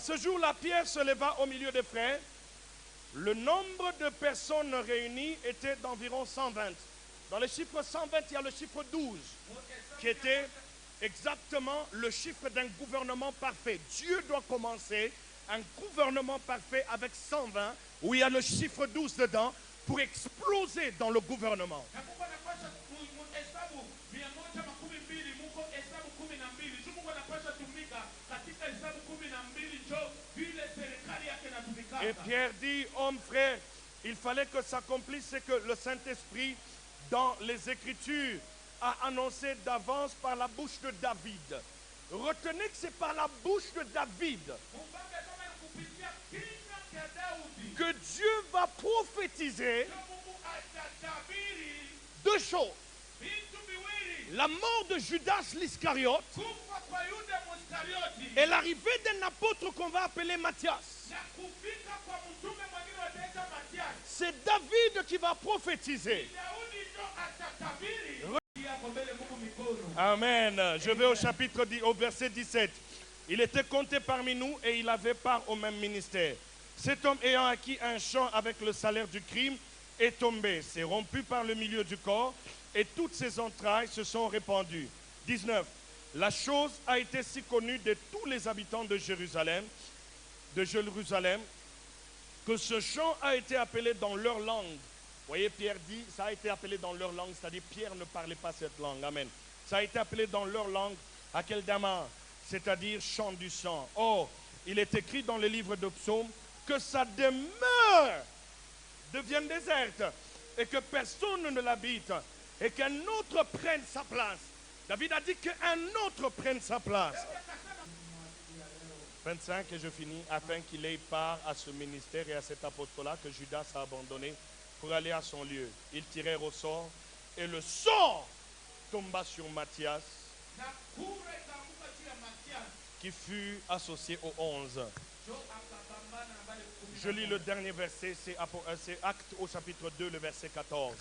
Ce jour-là, Pierre se leva au milieu des frères. Le nombre de personnes réunies était d'environ 120. Dans le chiffre 120, il y a le chiffre 12, qui était exactement le chiffre d'un gouvernement parfait. Dieu doit commencer un gouvernement parfait avec 120, où il y a le chiffre 12 dedans, pour exploser dans le gouvernement. Et Pierre dit, homme frère, il fallait que s'accomplisse ce que le Saint-Esprit, dans les Écritures, a annoncé d'avance par la bouche de David. Retenez que c'est par la bouche de David que Dieu va prophétiser deux choses. La mort de Judas l'Iscariote et l'arrivée d'un apôtre qu'on va appeler Matthias. C'est David qui va prophétiser. Amen. Je vais au chapitre 10, au verset 17. Il était compté parmi nous et il avait part au même ministère. Cet homme ayant acquis un champ avec le salaire du crime est tombé, s'est rompu par le milieu du corps et toutes ses entrailles se sont répandues. 19. La chose a été si connue de tous les habitants de Jérusalem, que ce chant a été appelé dans leur langue. Vous voyez, Pierre dit, ça a été appelé dans leur langue, c'est-à-dire Pierre ne parlait pas cette langue. Amen. Ça a été appelé dans leur langue, Akeldama, c'est-à-dire chant du sang. Or, il est écrit dans le livre de Psaumes que sa demeure devienne déserte et que personne ne l'habite et qu'un autre prenne sa place. David a dit qu'un autre prenne sa place. 25 et je finis, afin qu'il ait part à ce ministère et à cet apostolat que Judas a abandonné pour aller à son lieu. Ils tirèrent au sort et le sort tomba sur Matthias qui fut associé aux 11. Je lis le dernier verset, c'est Actes au chapitre 2, le verset 14.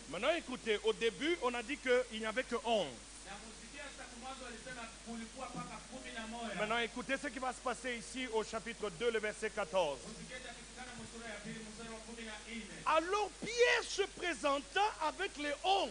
Maintenant écoutez, au début on a dit qu'il n'y avait que 11. Maintenant écoutez ce qui va se passer ici au chapitre 2, le verset 14. Alors Pierre se présenta avec les 11.